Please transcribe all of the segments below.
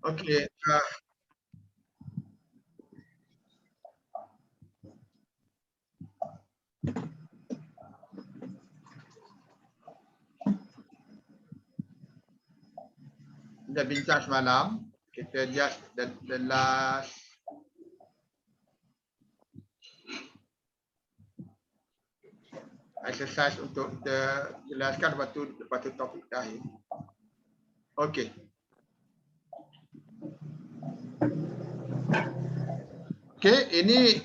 Okey. Kita bincang semalam. Kita just the last exercise untuk kita jelaskan lepas tu topik terakhir. Okey. Okey, ini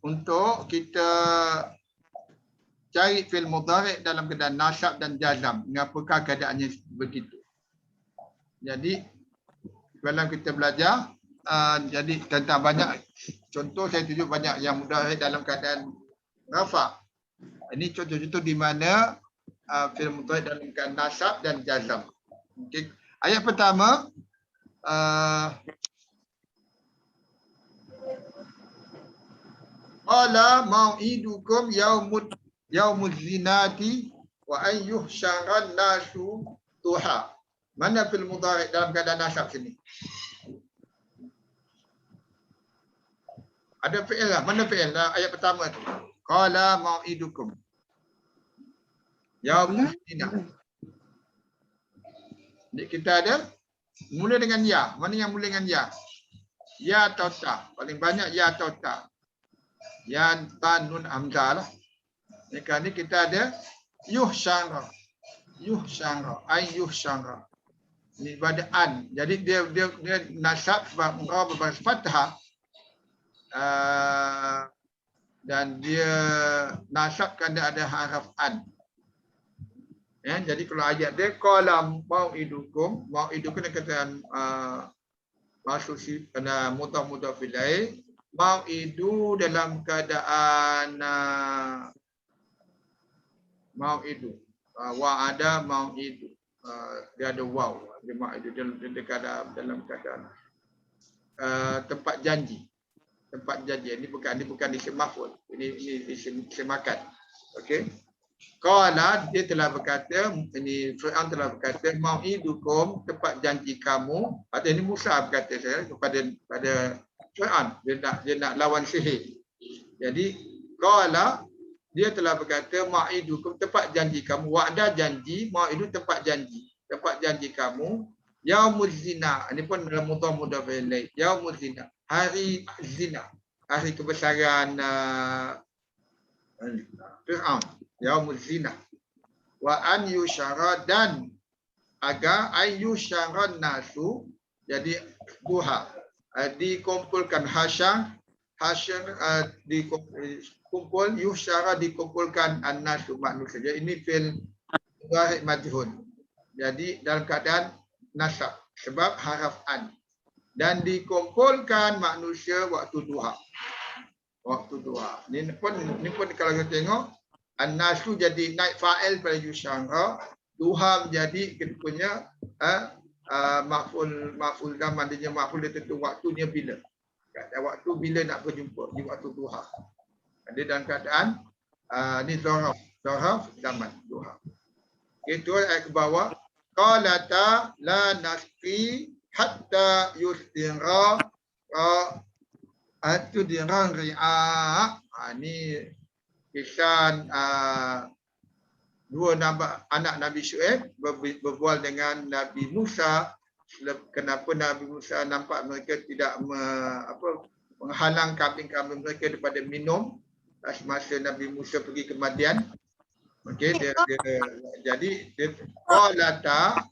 untuk kita cari fi'il mudhari' dalam keadaan nasab dan jazam. Mengapakah keadaannya begitu? Jadi dalam kita belajar, jadi tentang banyak contoh saya tunjuk banyak yang mudhari' dalam keadaan rafa'. Ini contoh-contoh di mana fi'il mudhari' dalam keadaan nasab dan jazam. Okay. Ayat pertama, qala mau'idukum yaumuz zinati wa an yuhsyaran nasu duha. Mana fi'il mudhari' dalam keadaan nasab sini? Ada fi'il lah. Mana fi'il ayat pertama tu? Qala mau'idukum yaumuz zinah. Jadi kita ada mula dengan ya. Mana yang mula dengan ya? Ya atau ta? Paling banyak ya atau ta? Ya, ta, nun, hamzah lah. Ini kita ada yuhsyara. Yuhsyara. Ay yuhsyara. Ini pada an. Jadi dia nasab sebab ra berbaris fathah. Dan dia nasab kerana ada haraf an. Ya, jadi kalau ayat dia qala mau'idukum dengan masuk si pada mudhaf ilaih, mau'idu dalam keadaan mau'idu. Wa'ada mau'idu. Dia ada waw. Dia mau'idu dalam keadaan tempat janji. Tempat janji. Ini bukan isim maf'ul. Ini isim makan. Okey. Qala dia telah berkata, ini Fir'aun telah berkata, mau'idukum tempat janji kamu. Atau ini Musa berkata saya kepada Fir'aun, dia nak lawan sihir. Jadi qala dia telah berkata, mau'idukum tempat janji kamu, wa'da janji, mau'idu tempat janji. Tempat janji kamu yaumuz zina. Ini pun dalam mudhaf ilaih. Yaumuz zina. Hari zina. Hari kebesaran Fir'aun. Yaumuz zina. Wa an yusyara dan agar ayyusyaran nasu, jadi duha, dikumpulkan dikumpul, yusyara dikumpulkan an-nasu manusia. Jadi ini fi'il mudhari' majhul. Jadi dalam keadaan nasab sebab haraf an. Dan dikumpulkan manusia waktu duha. Waktu duha. Ini pun kalau kita tengok an-nasu jadi naik fa'il pada yusyara, duha menjadi kita punya maf'ul dan mandinya maf'ul dia tentu waktunya bila. Waktu bila nak berjumpa di waktu duha. Dia dalam keadaan ni zaraf zaman duha. Itu ayat ke bawah. Qalata la nasqi hatta yusdira atudira ri'a. Ini kisah dua anak Nabi Syuaib berbual dengan Nabi Musa. Kenapa Nabi Musa nampak mereka tidak menghalang kambing-kambing mereka daripada minum semasa Nabi Musa pergi ke Madian. Okey, jadi qalata,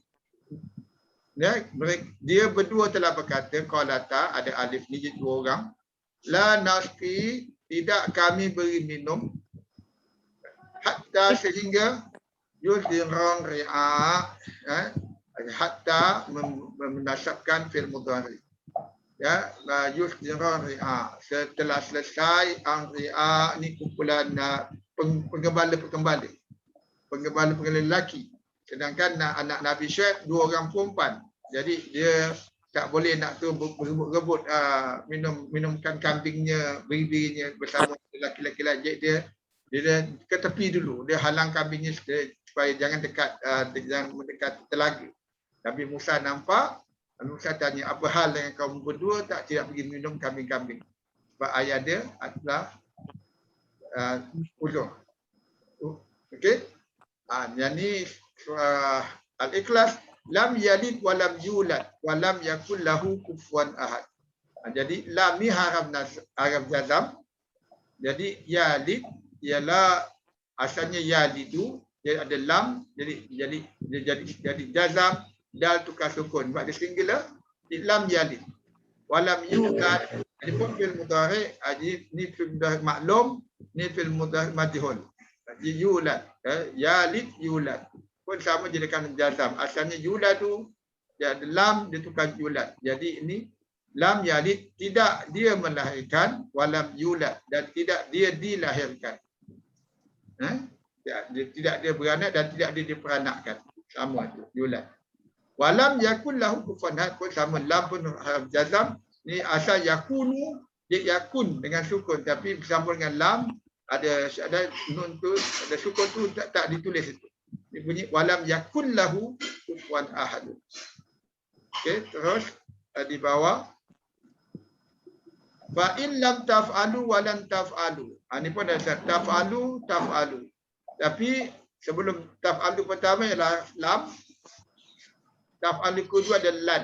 dia berdua telah berkata, qalata ada alif ni jadi dua orang, la nasqi tidak kami beri minum hatta sehingga yusdiran ri'a, hatta menasabkan fi'il mudhari'. Ya, yusdiran ri'a, setelah selesai ri'a ni kumpulan penggembala lelaki. Sedangkan anak Nabi Syuaib dua orang perempuan. Jadi dia tak boleh nak tu berebut minumkan kambingnya, biri-birinya bersama lelaki-lelaki lain. Dia ke tepi dulu. Dia halang kambingnya supaya jangan mendekat telaga. Nabi Musa nampak, Musa tanya, apa hal dengan kaum berdua tak tidak pergi minum kambing-kambing? Sebab ayah dia adalah uzur. Okey. Yang ni surah Al-Ikhlas, lam yalid wa lam yulad wa lam yakul lahu kufuwan ahad. Jadi lam ni haraf jazam. Jadi yalid ialah asalnya yalidu, dia ada lam, jadi jazam, dal tukar sukun. Sebab dia singular, lam yalid. Walam yulad. Ini pun fil mudhari', ni fil mudhari' maklum, ni fil mudhari' majhul. Jadi yulad, yalid yulad. Pun sama jadikan jazam. Asalnya yulad tu dia ada lam, dia tukar yulad. Jadi ini lam yalid, tidak dia melahirkan, walam yulad, dan tidak dia dilahirkan. Tidak dia beranak dan tidak dia diperanakkan. Sama tu, yulad. Walam yakun lahu kufuwan ahad, pun sama, lam pun harf jazam. Ni asal yakunu, dia yakun dengan sukun, tapi bersambung dengan lam, ada nun tu, ada sukun tu tak ditulis itu. Dia bunyi walam yakun lahu kufuwan ahad. Okey, terus di bawah, fa in lam taf'alu wa lan taf'alu. Ini pun ada taf'alu, taf'alu. Tapi sebelum taf'alu pertama ialah lam, taf'alu kedua ada lan.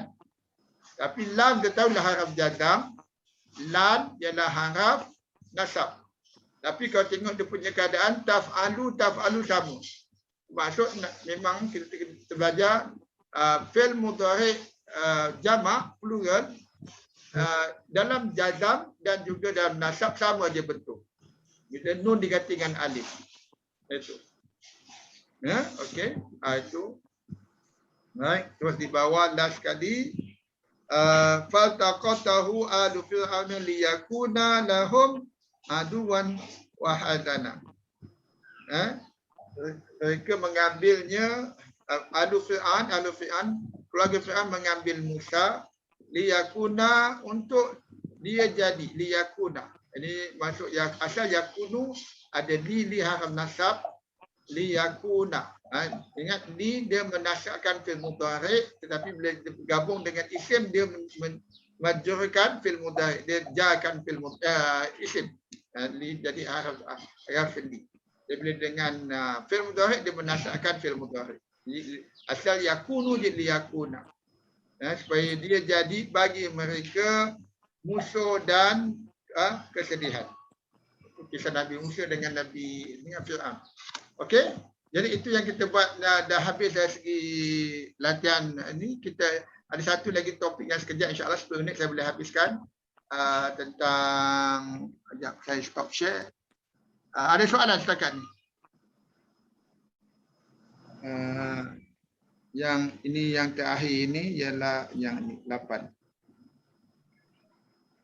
Tapi lam kita tahu lah haraf jazam, lan ialah haraf nasab. Tapi kalau tengok dia punya keadaan, taf'alu, taf'alu sama. Maksud memang kita belajar fi'il mudhari' jamak, plural, dalam jazam dan juga dalam nasab sama dia bentuk. Bila nun diganti dengan alif. Itu. Ya, okey. Itu. Baik, terus di bawah last sekali. Faltaqatahu alu fir'auna liyakuna lahum aduwan wa hadana. Mereka mengambilnya, alu fir'an, keluarga Fir'aun mengambil Musa liyakuna, untuk dia jadi, liyakuna. Ini masuk yang asal yakunu, ada li harf nasab, liyakuna. Ingat li dia menasabkan fi'il mudhari', tetapi bila gabung dengan isim dia majurkan fi'il mudhari', dia jarkan fi'il isim. Li jadi harf li. Dia bila dengan fi'il mudhari' dia menasabkan fi'il mudhari'. Asal yakunu jadi liyakuna. Supaya dia jadi bagi mereka musuh dan kesedihan. Kisah Nabi Musa dengan Nabi Fir'aun. Okey, jadi itu yang kita buat. Dah habis dari segi latihan ini. Kita ada satu lagi topik yang sekejap, insyaAllah 10 minit saya boleh habiskan, tentang, sekejap saya stop share. Ada soalan setakat ni? Yang ini yang terakhir ini ialah yang ini 8.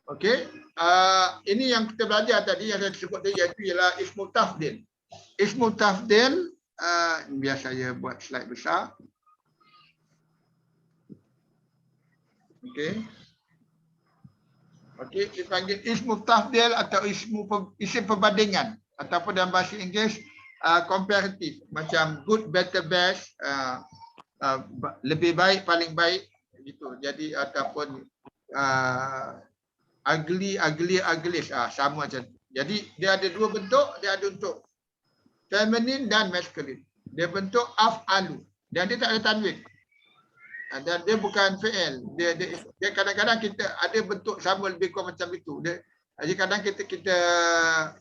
Okey, ini yang kita belajar tadi, yang saya sebut tadi, iaitu ialah ismu tafdil. Ismu tafdil, biar saya buat slide besar. Okey. Okey, dipanggil ismu tafdil atau isim perbandingan, ataupun dalam bahasa Inggeris comparative, macam good, better, best, lebih baik, paling baik gitu. Jadi ataupun ugly, ugliest, sama macam. Jadi dia ada dua bentuk, dia ada untuk feminine dan masculine. Dia bentuk af'alu dan dia tak ada tanwin. Dan dia bukan fi'il. Dia kadang-kadang kita ada bentuk sama lebih kurang macam itu. Jadi kadang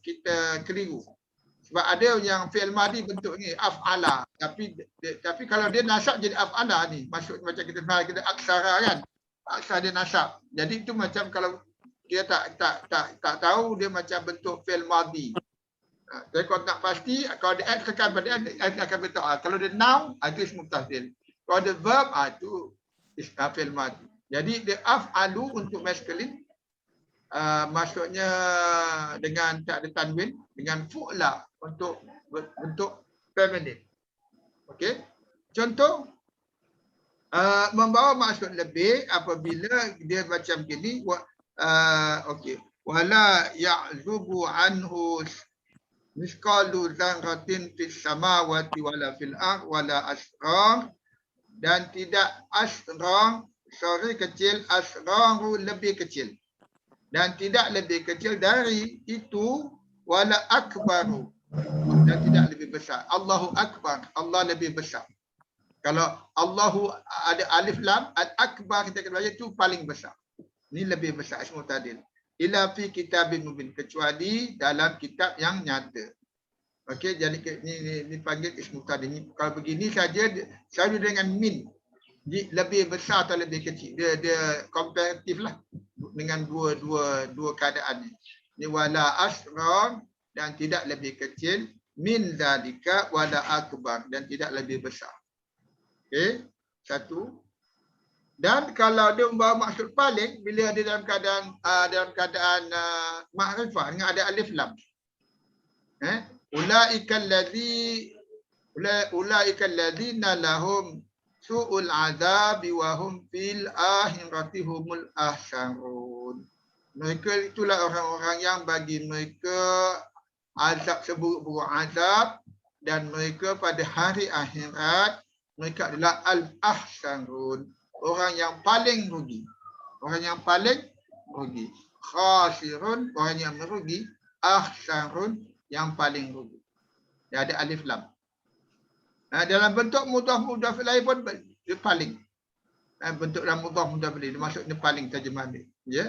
kita keliru. Sebab ada yang fi'il madi bentuk ni af'ala, tapi kalau dia nasab jadi af'ala ni, maksud macam kita aksara kan. Aksara dia nasab. Jadi itu macam kalau dia tak tahu, dia macam bentuk fi'il madi. Jadi kalau nak pasti, kalau dia add tekan pada dia akan bentuk. Kalau dia noun, itu ismu tafdil. Kalau dia verb, itu fi'il madi. Jadi dia af'alu untuk masculine, maksudnya dengan tak ada tanwin, dengan fu'la untuk bentuk feminine. Okey. Contoh, membawa maksud lebih apabila dia macam gini. Okey. Wala ya'zubu anhu misqalu dzarratin fis samawati wala fil ardh wala asrar, dan tidak asrar Saghir kecil, asgharu lebih kecil. Dan tidak lebih kecil dari itu, wala akbaru. Dan tidak lebih besar. Allahu akbar, Allah lebih besar. Kalau Allahu ada alif lam, al-akbar kita kena baca itu paling besar. Ini lebih besar ismu tadil. Ila fi kitabin mubin, kecuali dalam kitab yang nyata. Okey, jadi ni panggil ismu tadil. Kalau begini saja selalu dengan min. Lebih besar atau lebih kecil. Dia komparatif lah dengan dua keadaan ni. Ni wala asghar dan tidak lebih kecil, min dzalika wala akbar dan tidak lebih besar. Okey, satu. Dan kalau dia membawa maksud paling bila dia dalam keadaan makrifah dengan ada alif lam. Ulaika alladzina lahum su'ul azabi wa hum fil akhirati humul ahsarun. Mereka itulah orang-orang yang bagi mereka azab seburuk-buruk azab, dan mereka pada hari akhirat mereka adalah al-ahsarun, orang yang paling rugi. Orang yang paling rugi. Khasirun, orang yang merugi. Ahsarun, yang paling rugi. Dia ada alif lam. Dalam bentuk mudhaf lain pun dia paling. Bentuk dalam mudhaf lain dia maksudnya paling terjemahan dia. Ya.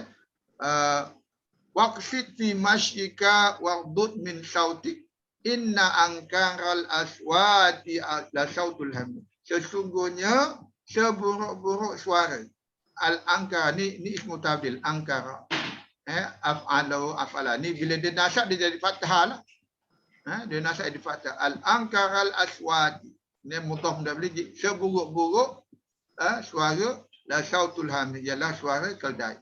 Waqsid fi mashyika waqdud min sautik inna ankaral aswati la sautul hamid. Sesungguhnya seburuk-buruk suara. Al-ankara ni ismu tabdil, ankara. Af'alu af'ala. Ni bila dia nasab dia jadi fathah lah. Dia nasab jadi fathah. Al-ankaral aswati. Ni mudhaf mudhaf seburuk-buruk suara la sautul hamid, ialah suara keldai.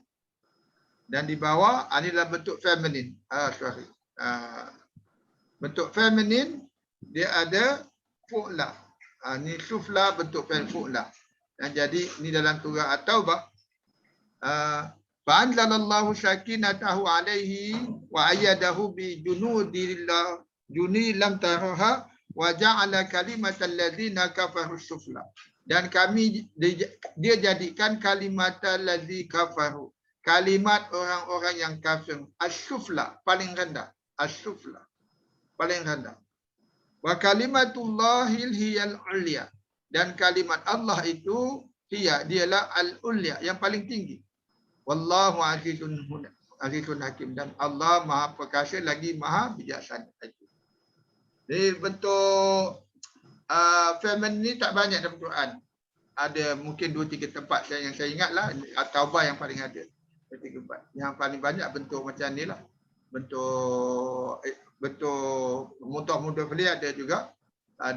Dan di bawah ini dalam bentuk feminin. Bentuk feminin dia ada fu'la. Ni sufla bentuk fi'il fu'la. Dan jadi ni dalam surah At-Taubah. Fa'anzalallahu sakinatahu alaihi wa ayyadahu bi junudillah juni lam taraha wa ja'ala kalimatal ladzina kafaru sufla. Dan kami dia jadikan kalimatal ladzi kafaru, kalimat orang-orang yang kafir, as-sufla, paling rendah. As-sufla, paling rendah. Wa kalimatullahil hiyal ulya, dan kalimat Allah itu dialah al-ulya, yang paling tinggi. Wallahu azizun hakim, dan Allah Maha Perkasa lagi Maha Bijaksana. Jadi bentuk feminin ni tak banyak dalam Quran. Ada mungkin 2-3 tempat yang saya ingatlah, At-Taubah yang paling ada. 2-3 tempat. Yang paling banyak bentuk macam ni lah. Bentuk mudhaf dia ada juga,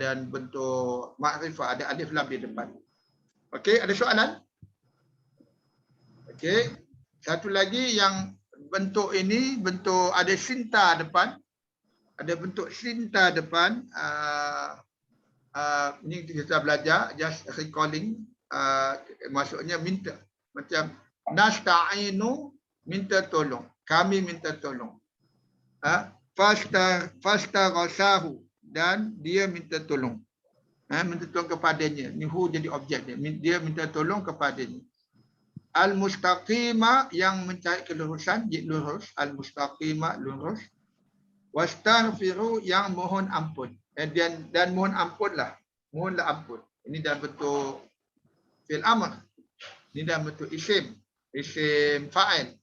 dan bentuk makrifah ada alif lam di depan. Okey, ada soalan? Okey, satu lagi yang bentuk ini bentuk ada sinta depan, ada bentuk sinta depan. Ini kita belajar, just recalling. Maksudnya minta, macam nasta'inu, minta tolong, kami minta tolong. Fastaghasahu, dan dia minta tolong. Minta tolong kepadanya. Ni hu jadi objek dia. Dia minta tolong kepadanya. Al-mustaqima, yang mencari kelurusan, lurus. Al-mustaqima, lurus. Wastaghfiru, yang mohon ampun. Dan mohon ampunlah. Mohonlah ampun. Ini dalam bentuk fi'il amr. Ini dalam bentuk isim fa'il.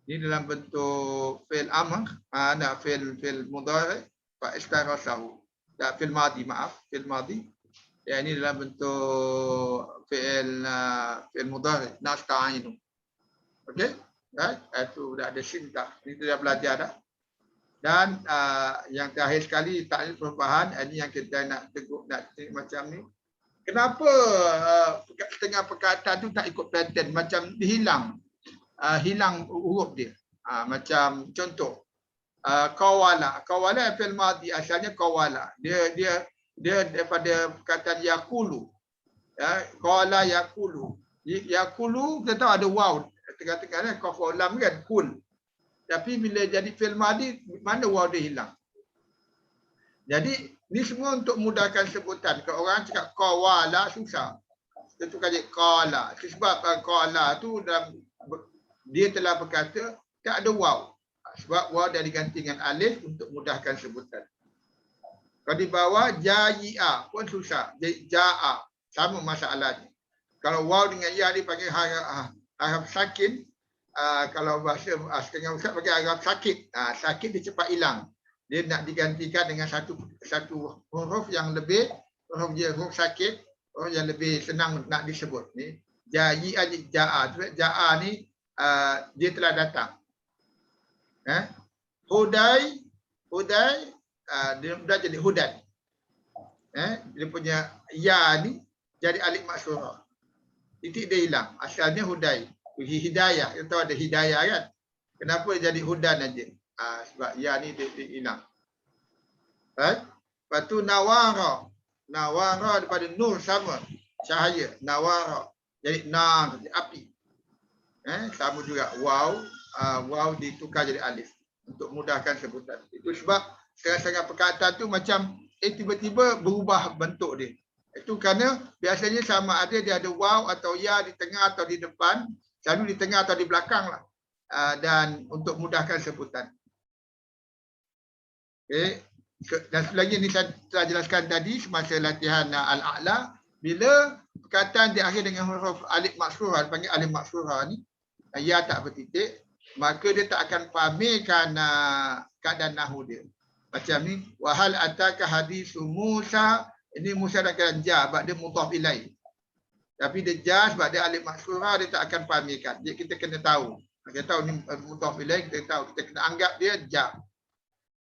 Ini dalam bentuk fi'il amr, fi'il mudhari, fa'istaghasahu. Fi'il madi, maaf, fi'il madi. Ya, ini dalam bentuk fi'il mudhari, nasta'inu. Okey? Itu dah ada sinta. Ini dah belajar dah. Dan yang terakhir sekali, taklid perubahan, ini yang kita nak tegur, nak macam ni. Kenapa setengah perkataan tu tak ikut pattern, macam hilang huruf dia. Macam contoh, qawala fi'il madhi, asalnya qawala. Dia daripada perkataan yaqulu. Qala yaqulu. Yaqulu kita tahu ada waw tengah-tengah, qaf lam kan, kul. Tapi bila jadi fi'il madhi, mana waw dia hilang. Jadi ni semua untuk mudahkan sebutan. Kalau orang cakap qawala susah. Dia tukar jadi qala. Sebab qala tu dalam dia telah berkata tak ada waw. Sebab waw dah diganti dengan alif untuk mudahkan sebutan. Kalau di bawah jai'a pun susah. Jadi ja'a sama masalahnya. Kalau waw dengan ya dipanggil haraf sakin. Kalau bahasa setengah ustaz pakai haraf sakit. Sakit dia cepat hilang. Dia nak digantikan dengan satu huruf yang lebih, huruf sakit, huruf yang lebih senang nak disebut. Ni jai'a ja'a. Ja'a ni dia telah datang. Hudai dia dah jadi hudan. Dia punya ya ni jadi alif maksurah. Titik dia hilang. Asalnya hudai. Hidayah. Kita tahu ada hidayah kan. Kenapa dia jadi hudan aja? Sebab ya ni dia hilang. Lepas tu nawara. Nawara daripada nur sama. Cahaya. Nawara. Jadi nar. Jadi api. Sama juga waw. Waw ditukar jadi alif. Untuk mudahkan sebutan. Itu sebab setengah-setengah perkataan tu macam tiba-tiba berubah bentuk dia. Itu kerana biasanya sama ada dia ada waw atau ya di tengah atau di depan. Selalu di tengah atau di belakang lah. Dan untuk mudahkan sebutan. Okay. Dan lagi ni saya telah jelaskan tadi semasa latihan Al-A'la. Bila perkataan diakhir dengan huruf alif maksurah, dipanggil alif maksurah ni, ya tak bertitik, maka dia tak akan pamerkan keadaan nahu dia. Macam ni, wahal ataka hadisu Musa, ini Musa dalam keadaan ja, sebab dia mudhaf ilaih. Tapi dia ja sebab dia alif maksurah, dia tak akan pamerkan. Jadi kita kena tahu. Kita tahu ni mudhaf ilaih, kita tahu. Kita kena anggap dia ja.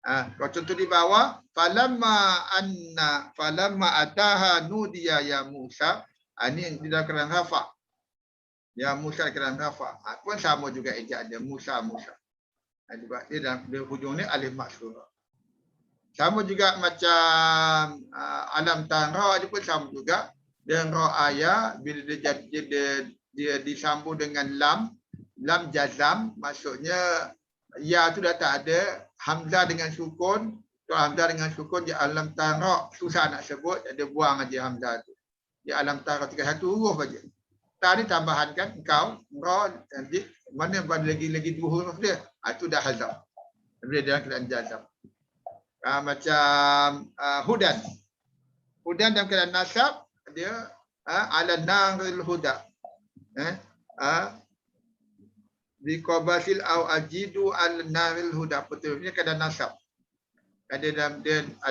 Kalau contoh di bawah, falamma ataha nudiya ya Musa, ini yang di dalam keadaan rafa. Ya Musa keadaan rafa. Pun sama juga ejaan dia, Musa. Sebab dia dalam hujung ni alif maksurah. Sama juga macam alam tanra, dia pun sama juga. Dan ra'aya, bila dia disambung dengan lam jazam, maksudnya ya tu dah tak ada, hamzah dengan sukun. Kalau hamzah dengan sukun, dia alam tanra, susah nak sebut, dia buang aja hamzah tu. Dia alam tanra 31 huruf aja. Ta ni tambahan kan, engkau, ra, nanti mana lagi 2 huruf dia. Itu dah hazam. Bila dalam keadaan jazam. Macam hudan. Hudan dalam keadaan nasab, dia ala naril huda. Biqabasil au ajidu al naril huda. Betulnya keadaan nasab. Ada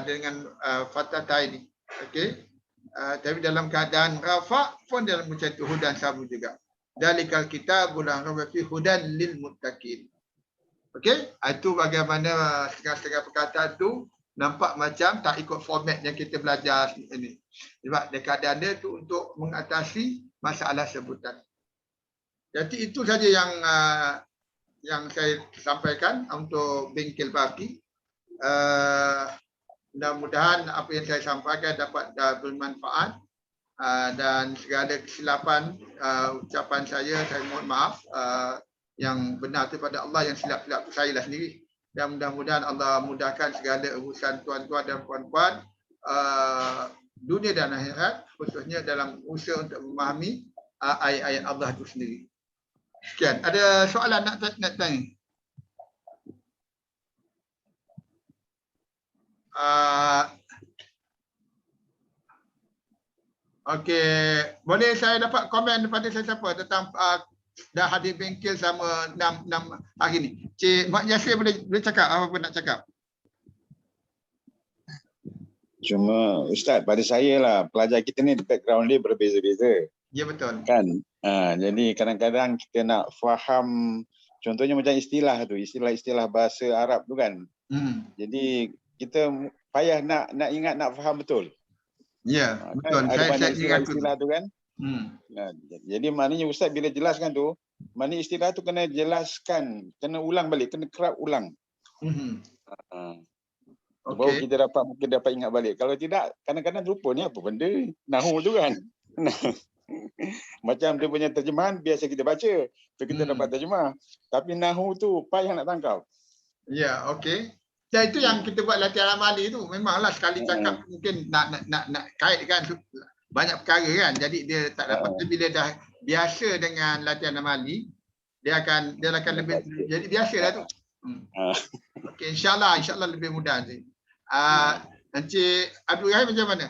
dengan fathah ini. Okey. Tapi dalam keadaan rafa pun dalam macam itu hudan sama juga. Dalikal kitabul raiba fi hudan lil muttaqin. Okey, itu bagaimana setengah-setengah perkataan tu nampak macam tak ikut format yang kita belajar ini. Sebab keadaan dia tu untuk mengatasi masalah sebutan. Jadi itu saja yang saya sampaikan untuk bengkel baki. Mudah-mudahan apa yang saya sampaikan dapat bermanfaat, dan segala kesilapan ucapan saya mohon maaf. Yang benar itu pada Allah, yang silap-silap itu saya lah sendiri. Dan mudah-mudahan Allah mudahkan segala urusan tuan-tuan dan puan-puan dunia dan akhirat, khususnya dalam usaha untuk memahami ayat-ayat Allah itu sendiri. Sekian. Ada soalan nak tanya? Okey, boleh saya dapat komen daripada siapa tentang dah hadir bengkel sama 6 hari ni. Cik Mak Yasir boleh cakap apa nak cakap? Cuma Ustaz, pada saya lah, pelajar kita ni background dia berbeza-beza. Ya betul. Kan? Jadi kadang-kadang kita nak faham, contohnya macam istilah tu, istilah bahasa Arab tu kan. Jadi kita payah nak ingat, nak faham betul. Ya, betul. Ada banyak istilah tu kan. Jadi maknanya Ustaz bila jelaskan tu, maknanya istilah tu kena jelaskan, kena ulang balik, kena kerap ulang. Baru kita mungkin dapat ingat balik. Kalau tidak, kadang-kadang lupa ni apa benda nahu tu kan. Macam dia punya terjemahan biasa kita baca, kita dapat terjemah. Tapi nahu tu payah nak tangkap. Ya, okey. Dan itu yang kita buat latihan amali tu. Memanglah sekali cakap mungkin nak kaitkan banyak perkara kan, jadi dia tak dapat. Tapi bila dah biasa dengan latihan amali, dia akan lebih jadi biasa dah tu. Okey, insya-Allah lebih mudah nanti. Encik Abdul Rahim macam mana?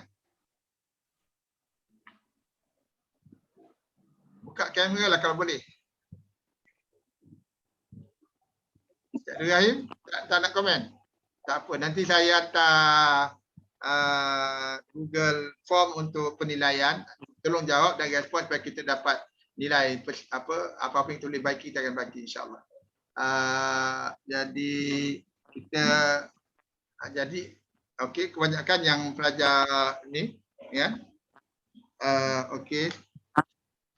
Buka kamera lah kalau boleh. Encik Abdul Rahim tak nak komen? Tak apa, nanti saya hantar Google Form untuk penilaian. Tolong jawab dan respon supaya kita dapat nilai apa-apa yang tulis baik kita akan bagi insya-Allah. Jadi kita okey, kebanyakan yang pelajar ni ya. Okey.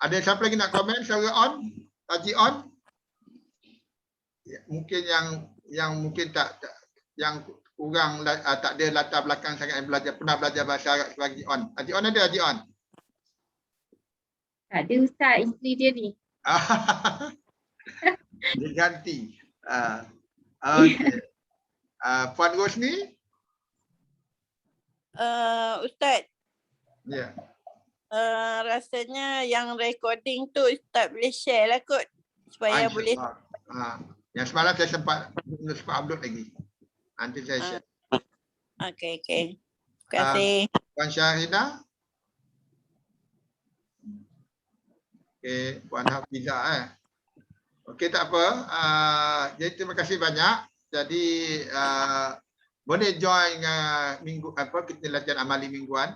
Ada siapa lagi nak komen? Suara on? Haji on? Ya, mungkin yang mungkin tak yang kurang tak ada latar belakang sangat yang pernah belajar bahasa Arab sebagai on. Haji on ada Haji on? Tak ada Ustaz, isteri dia ni. Dia ganti. Okey. Puan Rosni? Ustaz. Ya. Rasanya yang recording tu Ustaz boleh share lah kot. Supaya boleh. Yang semalam saya sempat upload lagi. Nanti saya share. Okey. Terima kasih. Puan Syahina? Okey, Puan Hafizah Okey, tak apa. Jadi terima kasih banyak. Jadi boleh join minggu kita latihan amali mingguan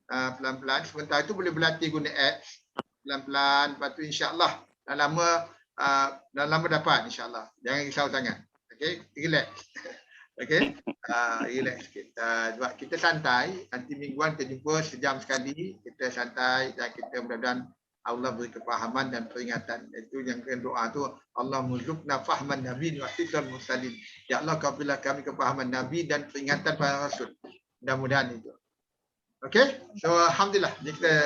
pelan-pelan. Sementara itu boleh berlatih guna apps pelan-pelan. Lepas tu insya-Allah dah lama dapat insya-Allah. Jangan risau sangat. Okey, relax. Okey. Relax sikit. Sebab kita santai, nanti mingguan kita jumpa sejam sekali, kita santai dan kita mudah-mudahan Allah beri kefahaman dan peringatan. Itu yang doa tu, Allah muzukna fahman nabi wa hifdzal mursalin. Ya Allah, kau berilah kami kefahaman nabi dan peringatan para rasul. Mudah-mudahan itu. Okey? So alhamdulillah,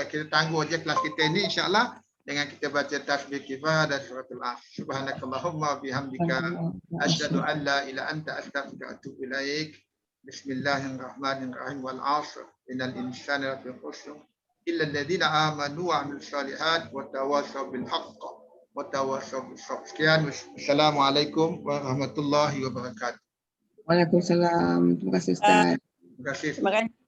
kita tangguh aja kelas kita ini insya-Allah dengan kita baca tasbih kifayah dan suratul As. Subhanakallahumma bihamdika asyhadu an la ilaha illa anta astaghfiruka wa atubu ilaik. Bismillahirrahmanirrahim wal 'ashr innal insana lafi khusr illa alladziina aamanu wa 'amilus shalihaati wa tawassaw bil haqq wa tawassaw bis sabr. Sekian, wassalamualaikum warahmatullahi wabarakatuh. Waalaikumsalam. Terima kasih Ustaz. Terima kasih. Terima kasih.